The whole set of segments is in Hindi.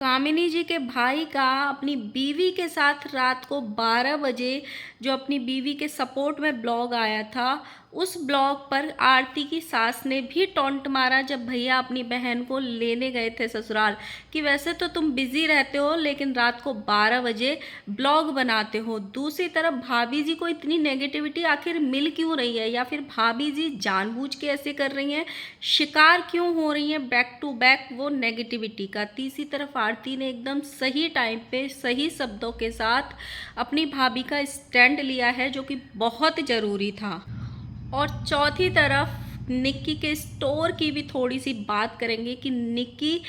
कामिनी जी के भाई का अपनी बीवी के साथ रात को 12 बजे जो अपनी बीवी के सपोर्ट में ब्लॉग आया था, उस ब्लॉग पर आरती की सास ने भी टॉन्ट मारा जब भैया अपनी बहन को लेने गए थे ससुराल, कि वैसे तो तुम बिजी रहते हो लेकिन रात को 12 बजे ब्लॉग बनाते हो। दूसरी तरफ भाभी जी को इतनी नेगेटिविटी आखिर मिल क्यों रही है, या फिर भाभी जी जानबूझ के ऐसे कर रही हैं, शिकार क्यों हो रही हैं बैक टू बैक वो नेगेटिविटी का। तीसरी तरफ आरती ने एकदम सही टाइम पे सही शब्दों के साथ अपनी भाभी का स्टैंड लिया है, जो कि बहुत ज़रूरी था। और चौथी तरफ निक्की के स्टोर की भी थोड़ी सी बात करेंगे कि निक्की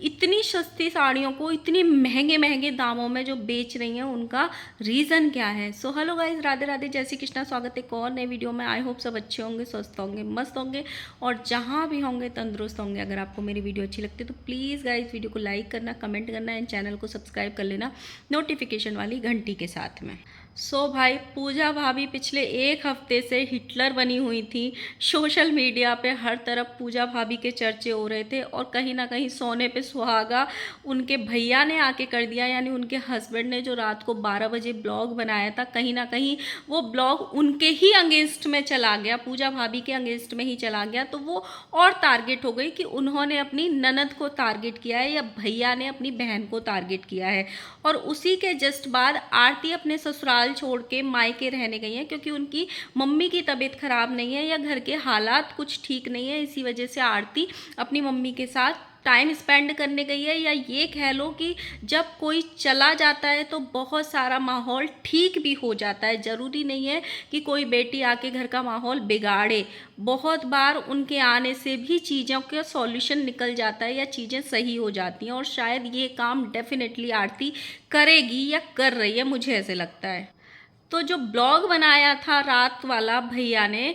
इतनी सस्ती साड़ियों को इतनी महंगे महंगे दामों में जो बेच रही हैं, उनका रीज़न क्या है। So hello guys, Radhe Radhe, जय श्री कृष्णा। स्वागत है एक और नए वीडियो में। आई होप सब अच्छे होंगे, स्वस्थ होंगे, मस्त होंगे और जहाँ भी होंगे तंदुरुस्त होंगे। अगर आपको मेरी वीडियो अच्छी लगती है तो प्लीज़ गाइस वीडियो को लाइक करना, कमेंट करना एंड चैनल को सब्सक्राइब कर लेना नोटिफिकेशन वाली घंटी के साथ में। सो भाई, पूजा भाभी पिछले एक हफ्ते से हिटलर बनी हुई थी। सोशल मीडिया पे हर तरफ पूजा भाभी के चर्चे हो रहे थे और कहीं ना कहीं सोने पे सुहागा उनके भैया ने आके कर दिया, यानी उनके हस्बैंड ने जो रात को 12 बजे ब्लॉग बनाया था, कहीं ना कहीं वो ब्लॉग उनके ही अगेंस्ट में चला गया, पूजा भाभी के अगेंस्ट में ही चला गया। तो वो और टारगेट हो गई कि उन्होंने अपनी ननद को टारगेट किया है या भैया ने अपनी बहन को टारगेट किया है। और उसी के जस्ट बाद आरती अपने ससुराल छोड़ के मायके रहने गई हैं, क्योंकि उनकी मम्मी की तबीयत खराब नहीं है या घर के हालात कुछ ठीक नहीं है। इसी वजह से आरती अपनी मम्मी के साथ टाइम स्पेंड करने गई है, या ये कह लो कि जब कोई चला जाता है तो बहुत सारा माहौल ठीक भी हो जाता है। ज़रूरी नहीं है कि कोई बेटी आके घर का माहौल बिगाड़े। बहुत बार उनके आने से भी चीज़ों का सॉल्यूशन निकल जाता है या चीज़ें सही हो जाती हैं, और शायद ये काम डेफिनेटली आरती करेगी या कर रही है, मुझे ऐसे लगता है। तो जो ब्लॉग बनाया था रात वाला भैया ने,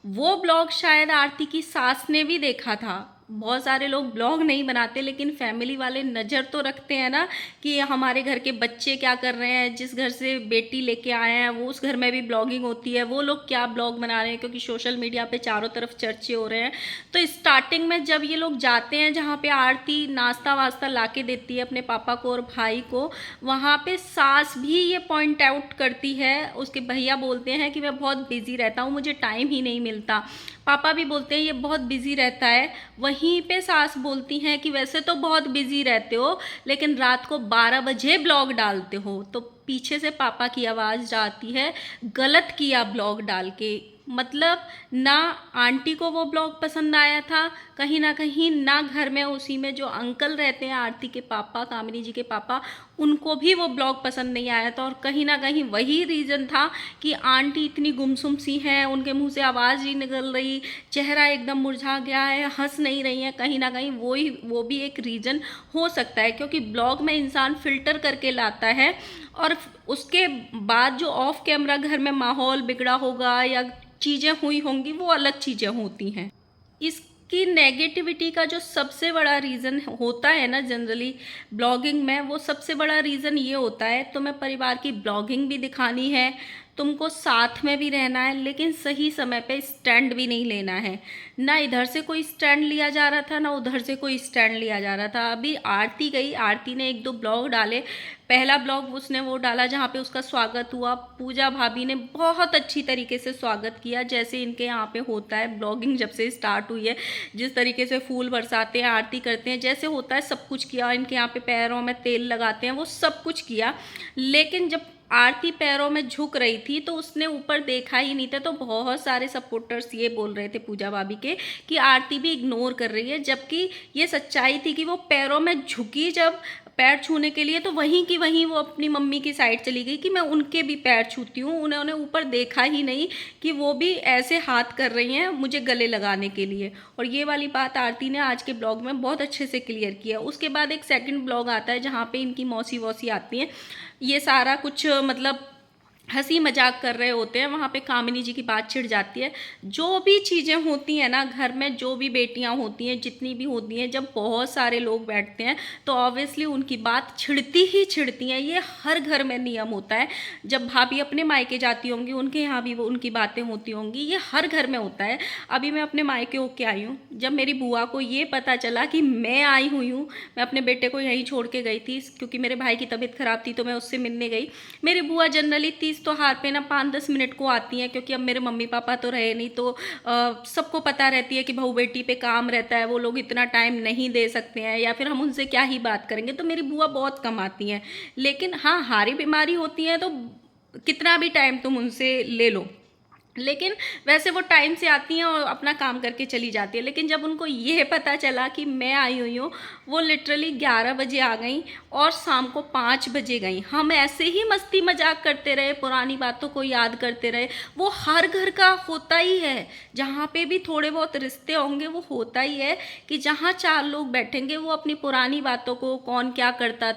वो ब्लॉग शायद आरती की सास ने भी देखा था। बहुत सारे लोग ब्लॉग नहीं बनाते लेकिन फैमिली वाले नज़र तो रखते हैं ना, कि हमारे घर के बच्चे क्या कर रहे हैं, जिस घर से बेटी लेके आए हैं वो उस घर में भी ब्लॉगिंग होती है, वो लोग क्या ब्लॉग बना रहे हैं, क्योंकि सोशल मीडिया पे चारों तरफ चर्चे हो रहे हैं। तो स्टार्टिंग में जब ये लोग जाते हैं जहाँ पे आरती नाश्ता वास्ता ला के देती है अपने पापा को और भाई को, वहाँ पे सास भी ये पॉइंट आउट करती है। उसके भैया बोलते हैं कि मैं बहुत बिजी रहता हूँ, मुझे टाइम ही नहीं मिलता। पापा भी बोलते हैं ये बहुत बिजी रहता है। वहीं पे सास बोलती हैं कि वैसे तो बहुत बिजी रहते हो लेकिन रात को 12 बजे ब्लॉग डालते हो। तो पीछे से पापा की आवाज़ आती है, गलत किया ब्लॉग डाल के। मतलब ना आंटी को वो ब्लॉग पसंद आया था, कहीं ना कहीं ना घर में उसी में जो अंकल रहते हैं आरती के पापा, कामिनी जी के पापा, उनको भी वो ब्लॉग पसंद नहीं आया था। और कहीं ना कहीं वही रीज़न था कि आंटी इतनी गुमसुम सी हैं, उनके मुंह से आवाज़ नहीं निकल रही, चेहरा एकदम मुरझा गया है, हंस नहीं रही हैं। कहीं ना कहीं वो भी एक रीज़न हो सकता है, क्योंकि ब्लॉग में इंसान फ़िल्टर करके लाता है और उसके बाद जो ऑफ कैमरा घर में माहौल बिगड़ा होगा या चीज़ें हुई होंगी वो अलग चीज़ें होती हैं। इसकी नेगेटिविटी का जो सबसे बड़ा रीज़न होता है ना जनरली ब्लॉगिंग में, वो सबसे बड़ा रीज़न ये होता है, तुम्हें परिवार की ब्लॉगिंग भी दिखानी है, तुमको साथ में भी रहना है, लेकिन सही समय पे स्टैंड भी नहीं लेना है। ना इधर से कोई स्टैंड लिया जा रहा था ना उधर से कोई स्टैंड लिया जा रहा था। अभी आरती गई, आरती ने एक दो ब्लॉग डाले। पहला ब्लॉग उसने वो डाला जहाँ पे उसका स्वागत हुआ, पूजा भाभी ने बहुत अच्छी तरीके से स्वागत किया, जैसे इनके यहाँ पे होता है। ब्लॉगिंग जब से स्टार्ट हुई है जिस तरीके से फूल बरसाते हैं, आरती करते हैं, जैसे होता है सब कुछ किया। इनके यहाँ पे पैरों में तेल लगाते हैं, वो सब कुछ किया। लेकिन जब आरती पैरों में झुक रही थी तो उसने ऊपर देखा ही नहीं था। तो बहुत सारे सपोर्टर्स ये बोल रहे थे पूजा भाभी के कि आरती भी इग्नोर कर रही है, जबकि ये सच्चाई थी कि वो पैरों में झुकी जब पैर छूने के लिए, तो वहीं की वहीं वो अपनी मम्मी की साइड चली गई कि मैं उनके भी पैर छूती हूँ। उन्होंने ऊपर देखा ही नहीं कि वो भी ऐसे हाथ कर रही हैं मुझे गले लगाने के लिए। और ये वाली बात आरती ने आज के ब्लॉग में बहुत अच्छे से क्लियर किया। उसके बाद एक सेकंड ब्लॉग आता है जहाँ पे इनकी मौसी वौसी आती हैं, ये सारा कुछ मतलब हंसी मजाक कर रहे होते हैं, वहाँ पे कामिनी जी की बात छिड़ जाती है। जो भी चीज़ें होती हैं ना घर में, जो भी बेटियाँ होती हैं, जितनी भी होती हैं, जब बहुत सारे लोग बैठते हैं तो ऑब्वियसली उनकी बात छिड़ती ही छिड़ती हैं। ये हर घर में नियम होता है। जब भाभी अपने मायके जाती होंगी, उनके यहाँ भी वो उनकी बातें होती होंगी, ये हर घर में होता है। अभी मैं अपने मायके होके आई हूँ, जब मेरी बुआ को ये पता चला कि मैं आई हुई हूँ, मैं अपने बेटे को यहीं छोड़ के गई थी क्योंकि मेरे भाई की तबीयत खराब थी, तो मैं उससे मिलने गई। मेरी बुआ जनरली 30 त्योहार पे ना 5-10 मिनट को आती हैं, क्योंकि अब मेरे मम्मी पापा तो रहे नहीं, तो सबको पता रहती है कि बहू बेटी पे काम रहता है, वो लोग इतना टाइम नहीं दे सकते हैं, या फिर हम उनसे क्या ही बात करेंगे, तो मेरी बुआ बहुत कम आती हैं। लेकिन हाँ, हारी बीमारी होती है तो कितना भी टाइम तुम उनसे ले लो, लेकिन वैसे वो टाइम से आती हैं और अपना काम करके चली जाती है। लेकिन जब उनको ये पता चला कि मैं आई हुई हूँ, वो लिटरली 11 बजे आ गई और शाम को 5 बजे गई। हम ऐसे ही मस्ती मजाक करते रहे, पुरानी बातों को याद करते रहे। वो हर घर का होता ही है, जहाँ पे भी थोड़े बहुत रिश्ते होंगे वो होता ही है कि जहाँ 4 लोग बैठेंगे वो अपनी पुरानी बातों को, कौन क्या करता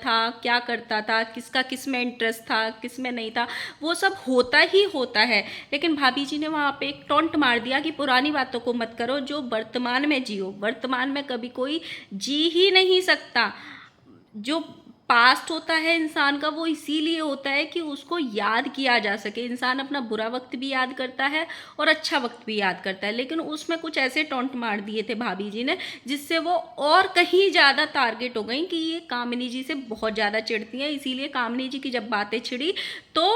था, किसका किस में इंटरेस्ट था, किस में नहीं था, वो सब होता ही होता है। लेकिन भाभी जी ने वहाँ पे एक टॉन्ट मार दिया कि पुरानी बातों को मत करो, जो वर्तमान में जियो। वर्तमान में कभी कोई जी ही नहीं सकता। जो पास्ट होता है इंसान का, वो इसीलिए होता है कि उसको याद किया जा सके। इंसान अपना बुरा वक्त भी याद करता है और अच्छा वक्त भी याद करता है, लेकिन उसमें कुछ ऐसे टॉन्ट मार दिए थे भाभी जी ने, जिससे वो और कहीं ज़्यादा टारगेट हो गई कि ये कामिनी जी से बहुत ज़्यादा चिढ़ती हैं। इसीलिए कामिनी जी की जब बातें छिड़ी तो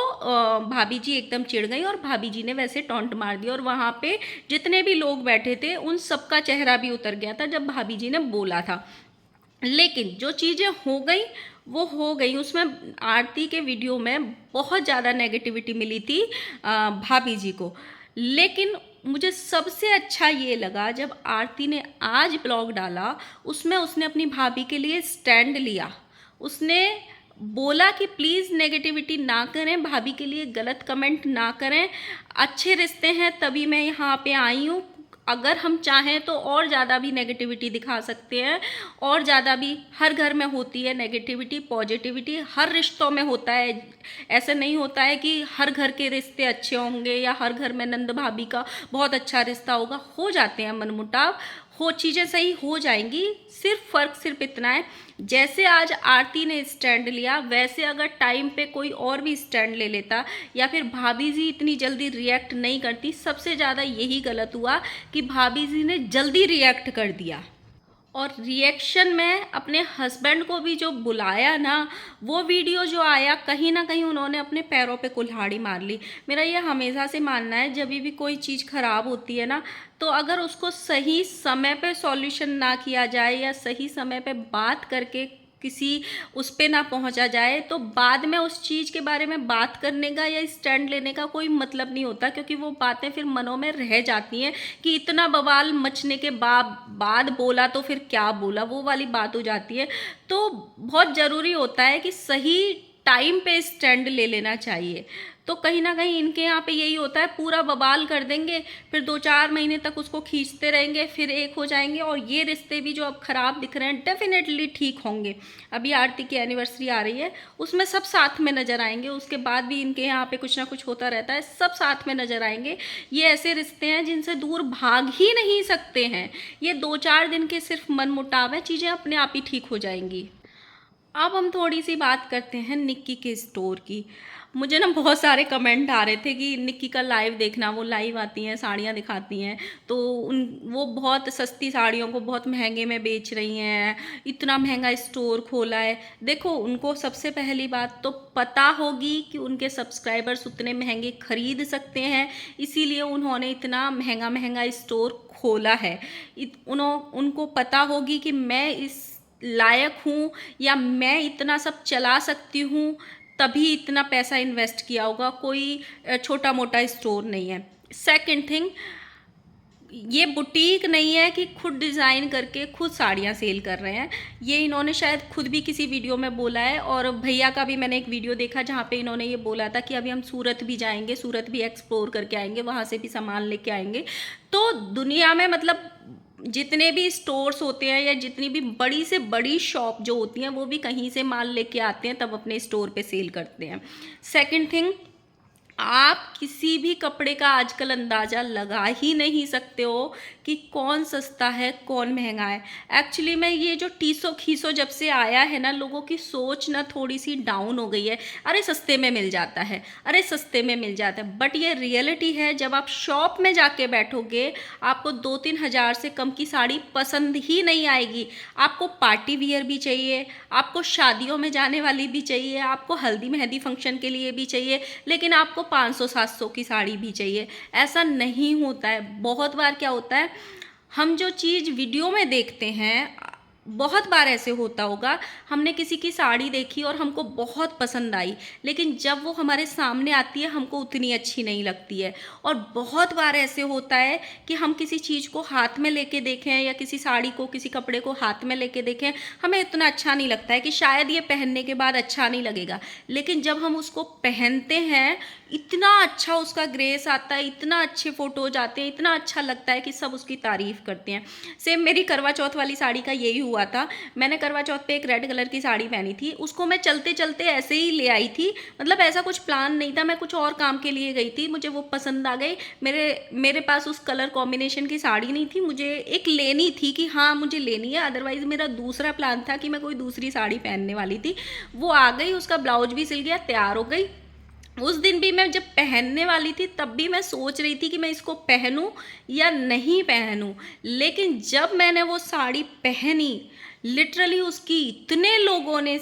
भाभी जी एकदम चिढ़ गई और भाभी जी ने वैसे टॉन्ट मार दिया। और वहाँ पे जितने भी लोग बैठे थे उन सबका चेहरा भी उतर गया था जब भाभी जी ने बोला था। लेकिन जो चीज़ें हो गई वो हो गई। उसमें आरती के वीडियो में बहुत ज़्यादा नेगेटिविटी मिली थी भाभी जी को। लेकिन मुझे सबसे अच्छा ये लगा जब आरती ने आज ब्लॉग डाला, उसमें उसने अपनी भाभी के लिए स्टैंड लिया। उसने बोला कि प्लीज़ नेगेटिविटी ना करें, भाभी के लिए गलत कमेंट ना करें, अच्छे रिश्ते हैं तभी मैं यहाँ पे आई हूँ। अगर हम चाहें तो और ज़्यादा भी नेगेटिविटी दिखा सकते हैं, और ज़्यादा भी हर घर में होती है नेगेटिविटी। पॉजिटिविटी हर रिश्तों में होता है। ऐसे नहीं होता है कि हर घर के रिश्ते अच्छे होंगे या हर घर में नंद भाभी का बहुत अच्छा रिश्ता होगा। हो जाते हैं मनमुटाव, हो चीज़ें सही हो जाएंगी। फ़र्क सिर्फ इतना है, जैसे आज आरती ने स्टैंड लिया, वैसे अगर टाइम पे कोई और भी स्टैंड ले लेता, या फिर भाभी जी इतनी जल्दी रिएक्ट नहीं करती। सबसे ज़्यादा यही गलत हुआ कि भाभी जी ने जल्दी रिएक्ट कर दिया, और रिएक्शन में अपने हस्बैंड को भी जो बुलाया ना, वो वीडियो जो आया, कहीं ना कहीं उन्होंने अपने पैरों पे कुल्हाड़ी मार ली। मेरा ये हमेशा से मानना है, जब भी कोई चीज़ ख़राब होती है ना, तो अगर उसको सही समय पे सॉल्यूशन ना किया जाए या सही समय पे बात करके किसी उस पे ना पहुंचा जाए, तो बाद में उस चीज़ के बारे में बात करने का या स्टैंड लेने का कोई मतलब नहीं होता, क्योंकि वो बातें फिर मनों में रह जाती हैं कि इतना बवाल मचने के बाद बोला तो फिर क्या बोला, वो वाली बात हो जाती है। तो बहुत ज़रूरी होता है कि सही टाइम पे स्टैंड ले लेना चाहिए। तो कहीं ना कहीं इनके यहाँ पे यही होता है, पूरा बवाल कर देंगे, फिर 2-4 महीने तक उसको खींचते रहेंगे, फिर एक हो जाएंगे, और ये रिश्ते भी जो अब खराब दिख रहे हैं डेफिनेटली ठीक होंगे। अभी आरती की एनिवर्सरी आ रही है, उसमें सब साथ में नजर आएंगे। उसके बाद भी इनके यहाँ पे कुछ ना कुछ होता रहता है, सब साथ में नजर आएंगे। ये ऐसे रिश्ते हैं जिनसे दूर भाग ही नहीं सकते हैं। ये 2-4 दिन के सिर्फ मनमुटाव है, चीज़ें अपने आप ही ठीक हो जाएंगी। अब हम थोड़ी सी बात करते हैं निक्की के स्टोर की। मुझे ना बहुत सारे कमेंट आ रहे थे कि निक्की का लाइव देखना, वो लाइव आती हैं, साड़ियाँ दिखाती हैं, तो वो बहुत सस्ती साड़ियों को बहुत महंगे में बेच रही हैं, इतना महंगा स्टोर खोला है। देखो, उनको सबसे पहली बात तो पता होगी कि उनके सब्सक्राइबर्स उतने महंगे खरीद सकते हैं, इसीलिए उन्होंने इतना महंगा महंगा स्टोर खोला है। उनको पता होगी कि मैं इस लायक हूँ या मैं इतना सब चला सकती हूँ, तभी इतना पैसा इन्वेस्ट किया होगा। कोई छोटा मोटा स्टोर नहीं है। सेकंड थिंग, ये बुटीक नहीं है कि खुद डिज़ाइन करके खुद साड़ियाँ सेल कर रहे हैं। ये इन्होंने शायद खुद भी किसी वीडियो में बोला है, और भैया का भी मैंने एक वीडियो देखा जहाँ पे इन्होंने ये बोला था कि अभी हम सूरत भी जाएंगे, सूरत भी एक्सप्लोर करके आएंगे, वहाँ से भी सामान लेके आएंगे। तो दुनिया में मतलब जितने भी स्टोर्स होते हैं या जितनी भी बड़ी से बड़ी शॉप जो होती हैं, वो भी कहीं से माल लेके आते हैं तब अपने स्टोर पे सेल करते हैं। सेकंड थिंग, आप किसी भी कपड़े का आजकल अंदाज़ा लगा ही नहीं सकते हो कि कौन सस्ता है कौन महंगा है। एक्चुअली में ये जो टीसो खीसो जब से आया है ना, लोगों की सोच ना थोड़ी सी डाउन हो गई है। अरे सस्ते में मिल जाता है, अरे सस्ते में मिल जाता है, बट ये रियलिटी है। जब आप शॉप में जाके बैठोगे आपको 2-3 हज़ार से कम की साड़ी पसंद ही नहीं आएगी। आपको पार्टी वियर भी चाहिए, आपको शादियों में जाने वाली भी चाहिए, आपको हल्दी मेहंदी फंक्शन के लिए भी चाहिए, लेकिन आपको 500-700 की साड़ी भी चाहिए। ऐसा नहीं होता है। बहुत बार क्या होता है, हम जो चीज़ वीडियो में देखते हैं, बहुत बार ऐसे होता होगा, हमने किसी की साड़ी देखी और हमको बहुत पसंद आई, लेकिन जब वो हमारे सामने आती है हमको उतनी अच्छी नहीं लगती है। और बहुत बार ऐसे होता है कि हम किसी चीज़ को हाथ में लेके देखें या किसी साड़ी को, किसी कपड़े को हाथ में लेके देखें, हमें इतना अच्छा नहीं लगता है कि शायद ये पहनने के बाद अच्छा नहीं लगेगा, लेकिन जब हम उसको पहनते हैं इतना अच्छा उसका ग्रेस आता है, इतना अच्छे फोटोज आते हैं, इतना अच्छा लगता है कि सब उसकी तारीफ़ करते हैं। सेम मेरी करवा चौथ वाली साड़ी का यही हुआ था। मैंने करवा चौथ पे एक रेड कलर की साड़ी पहनी थी, उसको मैं चलते चलते ऐसे ही ले आई थी, मतलब ऐसा कुछ प्लान नहीं था, मैं कुछ और काम के लिए गई थी, मुझे वो पसंद आ गई। मेरे पास उस कलर कॉम्बिनेशन की साड़ी नहीं थी, मुझे एक लेनी थी कि हाँ मुझे लेनी है, अदरवाइज़ मेरा दूसरा प्लान था कि मैं कोई दूसरी साड़ी पहनने वाली थी। वो आ गई, उसका ब्लाउज भी सिल गया, तैयार हो गई। उस दिन भी मैं जब पहनने वाली थी तब भी मैं सोच रही थी कि मैं इसको पहनूं या नहीं पहनूं, लेकिन जब मैंने वो साड़ी पहनी, लिटरली उसकी इतने लोगों ने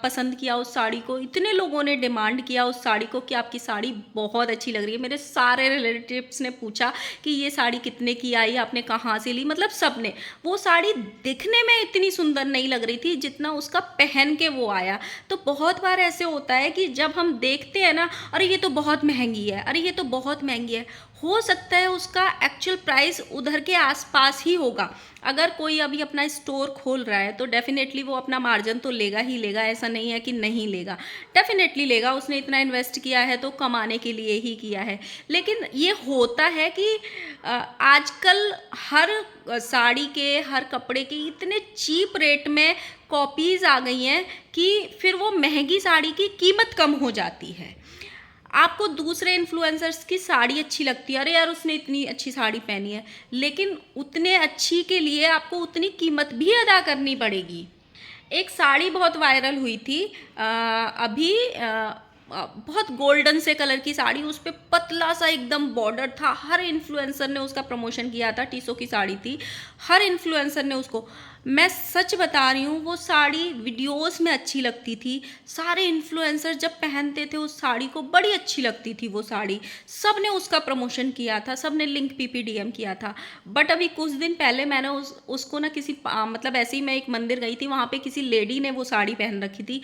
पसंद किया उस साड़ी को, इतने लोगों ने डिमांड किया उस साड़ी को कि आपकी साड़ी बहुत अच्छी लग रही है। मेरे सारे रिलेटिव्स ने पूछा कि ये साड़ी कितने की आई, आपने कहाँ से ली, मतलब सब ने। वो साड़ी दिखने में इतनी सुंदर नहीं लग रही थी जितना उसका पहन के वो आया। तो बहुत बार ऐसे होता है कि जब हम देखते हैं ना, अरे ये तो बहुत महंगी है, अरे ये तो बहुत महंगी है, हो सकता है उसका एक्चुअल प्राइस उधर के आसपास ही होगा। अगर कोई अभी अपना स्टोर खोल रहा है तो डेफिनेटली वो अपना मार्जिन तो लेगा ही लेगा, ऐसा नहीं है कि नहीं लेगा, डेफिनेटली लेगा। उसने इतना इन्वेस्ट किया है तो कमाने के लिए ही किया है। लेकिन ये होता है कि आजकल हर साड़ी के, हर कपड़े के इतने चीप रेट में कॉपीज़ आ गई हैं कि फिर वो महंगी साड़ी की कीमत कम हो जाती है। आपको दूसरे इन्फ्लुएंसर्स की साड़ी अच्छी लगती है, अरे यार उसने इतनी अच्छी साड़ी पहनी है, लेकिन उतने अच्छी के लिए आपको उतनी कीमत भी अदा करनी पड़ेगी। एक साड़ी बहुत वायरल हुई थी अभी, बहुत गोल्डन से कलर की साड़ी, उस पर पतला सा एकदम बॉर्डर था, हर इन्फ्लुएंसर ने उसका प्रमोशन किया था, टीसो की साड़ी थी, हर इन्फ्लुएंसर ने उसको, मैं सच बता रही हूँ वो साड़ी वीडियोस में अच्छी लगती थी, सारे इन्फ्लुएंसर जब पहनते थे उस साड़ी को बड़ी अच्छी लगती थी वो साड़ी, सब ने उसका प्रमोशन किया था, सब ने लिंक पीपीडीएम किया था। बट अभी कुछ दिन पहले मैंने उसको ना किसी मतलब ऐसे ही मैं एक मंदिर गई थी, वहाँ पे किसी लेडी ने वो साड़ी पहन रखी थी,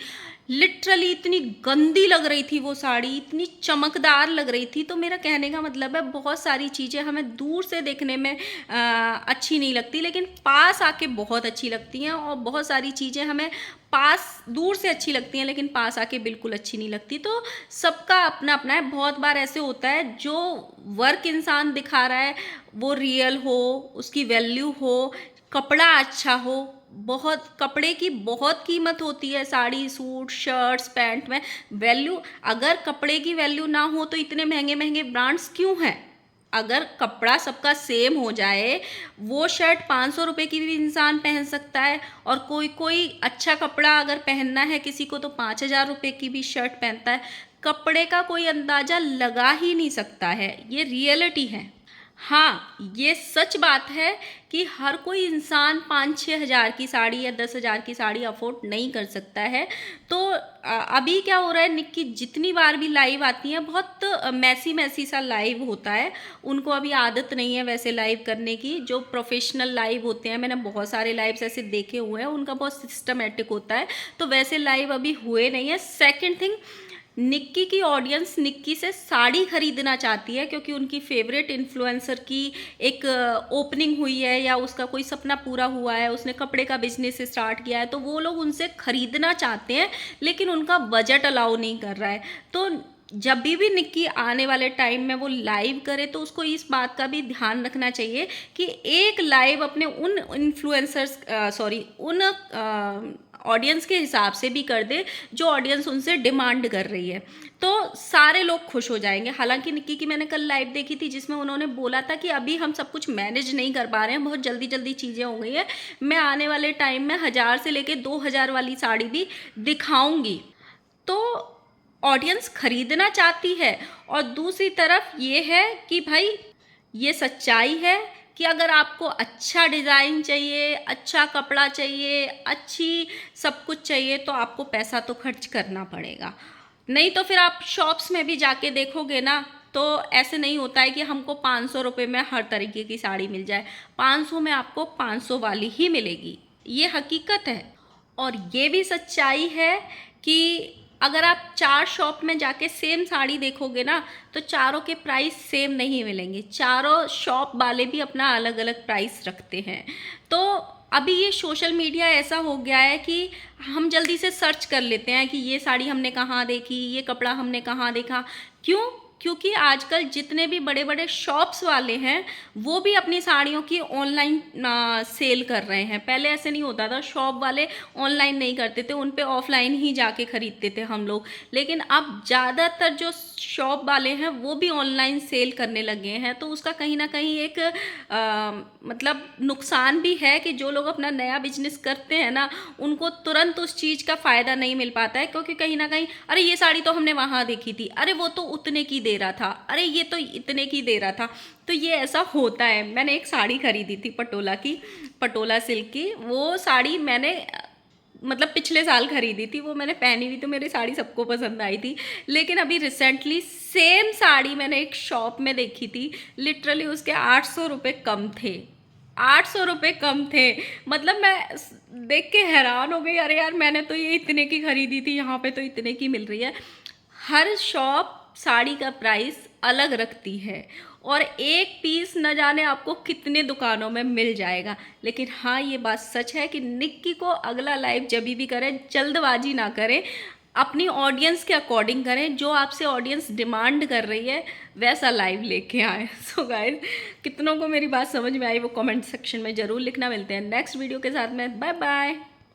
लिटरली इतनी गंदी लग रही थी वो साड़ी, इतनी चमकदार लग रही थी। तो मेरा कहने का मतलब है बहुत सारी चीज़ें हमें दूर से देखने में अच्छी नहीं लगती, लेकिन पास आके बहुत अच्छी लगती हैं, और बहुत सारी चीज़ें हमें पास दूर से अच्छी लगती हैं लेकिन पास आके बिल्कुल अच्छी नहीं लगती। तो सबका अपना अपना है। बहुत बार ऐसे होता है जो वर्क इंसान दिखा रहा है वो रियल हो, उसकी वैल्यू हो, कपड़ा अच्छा हो, बहुत कपड़े की बहुत कीमत होती है, साड़ी सूट शर्ट्स पैंट में वैल्यू। अगर कपड़े की वैल्यू ना हो तो इतने महंगे महंगे ब्रांड्स क्यों हैं? अगर कपड़ा सबका सेम हो जाए, वो शर्ट 500 रुपये की भी इंसान पहन सकता है, और कोई कोई अच्छा कपड़ा अगर पहनना है किसी को तो 5,000 रुपये की भी शर्ट पहनता है। कपड़े का कोई अंदाज़ा लगा ही नहीं सकता है, ये रियलिटी है। हाँ, ये सच बात है कि हर कोई इंसान 5-6 हज़ार की साड़ी या 10,000 की साड़ी अफोर्ड नहीं कर सकता है। तो अभी क्या हो रहा है, निक्की जितनी बार भी लाइव आती हैं बहुत मैसी मैसी सा लाइव होता है, उनको अभी आदत नहीं है वैसे लाइव करने की। जो प्रोफेशनल लाइव होते हैं, मैंने बहुत सारे लाइव्स ऐसे देखे हुए हैं, उनका बहुत सिस्टमेटिक होता है, तो वैसे लाइव अभी हुए नहीं है। सेकेंड थिंग, निक्की की ऑडियंस निक्की से साड़ी खरीदना चाहती है क्योंकि उनकी फेवरेट इन्फ्लुएंसर की एक ओपनिंग हुई है या उसका कोई सपना पूरा हुआ है, उसने कपड़े का बिजनेस स्टार्ट किया है, तो वो लोग उनसे खरीदना चाहते हैं, लेकिन उनका बजट अलाउ नहीं कर रहा है। तो जब भी निक्की आने वाले टाइम में वो लाइव करे तो उसको इस बात का भी ध्यान रखना चाहिए कि एक लाइव अपने उन इन्फ्लुएंसर्स उन ऑडियंस के हिसाब से भी कर दे जो ऑडियंस उनसे डिमांड कर रही है, तो सारे लोग खुश हो जाएंगे। हालांकि निक्की की मैंने कल लाइव देखी थी जिसमें उन्होंने बोला था कि अभी हम सब कुछ मैनेज नहीं कर पा रहे हैं, बहुत जल्दी जल्दी चीज़ें हो गई है, मैं आने वाले टाइम में 1000 से लेके 2000 वाली साड़ी भी दिखाऊंगी। तो ऑडियंस खरीदना चाहती है। और दूसरी तरफ ये है कि भाई ये सच्चाई है कि अगर आपको अच्छा डिज़ाइन चाहिए, अच्छा कपड़ा चाहिए, अच्छी सब कुछ चाहिए, तो आपको पैसा तो खर्च करना पड़ेगा। नहीं तो फिर आप शॉप्स में भी जाके देखोगे ना, तो ऐसे नहीं होता है कि हमको 500 रुपये में हर तरीके की साड़ी मिल जाए। 500 में आपको 500 वाली ही मिलेगी, ये हकीकत है। और ये भी सच्चाई है कि अगर आप 4 शॉप में जाके सेम साड़ी देखोगे ना, तो चारों के प्राइस सेम नहीं मिलेंगे। चारों शॉप वाले भी अपना अलग अलग प्राइस रखते हैं। तो अभी ये सोशल मीडिया ऐसा हो गया है कि हम जल्दी से सर्च कर लेते हैं कि ये साड़ी हमने कहाँ देखी, ये कपड़ा हमने कहाँ देखा। क्यों? क्योंकि आजकल जितने भी बड़े बड़े शॉप्स वाले हैं वो भी अपनी साड़ियों की ऑनलाइन सेल कर रहे हैं। पहले ऐसे नहीं होता था, शॉप वाले ऑनलाइन नहीं करते थे, उन पे ऑफलाइन ही जाके खरीदते थे हम लोग। लेकिन अब ज़्यादातर जो शॉप वाले हैं वो भी ऑनलाइन सेल करने लगे हैं। तो उसका कहीं ना कहीं एक मतलब नुकसान भी है कि जो लोग अपना नया बिजनेस करते हैं ना, उनको तुरंत उस चीज़ का फ़ायदा नहीं मिल पाता है। क्योंकि कहीं ना कहीं अरे ये साड़ी तो हमने वहाँ देखी थी, अरे वो तो उतने की दे रहा था, अरे ये तो इतने की दे रहा था। तो ये ऐसा होता है। मैंने एक साड़ी खरीदी थी पटोला की, पटोला सिल्क की। वो साड़ी मैंने मतलब पिछले साल खरीदी थी, वो मैंने पहनी हुई तो मेरी साड़ी सबको पसंद आई थी। लेकिन अभी रिसेंटली सेम साड़ी मैंने एक शॉप में देखी थी, लिटरली उसके 800 रुपये कम थे। 800 रुपये कम थे। मतलब मैं देख के हैरान हो गई, अरे यार मैंने तो ये इतने की खरीदी थी, यहाँ पे तो इतने की मिल रही है। हर शॉप साड़ी का प्राइस अलग रखती है और एक पीस न जाने आपको कितने दुकानों में मिल जाएगा। लेकिन हाँ, ये बात सच है कि निक्की को अगला लाइव जब भी करें जल्दबाजी ना करें, अपनी ऑडियंस के अकॉर्डिंग करें। जो आपसे ऑडियंस डिमांड कर रही है वैसा लाइव लेके आए। सो गाइस, कितनों को मेरी बात समझ में आई वो कमेंट सेक्शन में ज़रूर लिखना। मिलते हैं नेक्स्ट वीडियो के साथ में। Bye bye.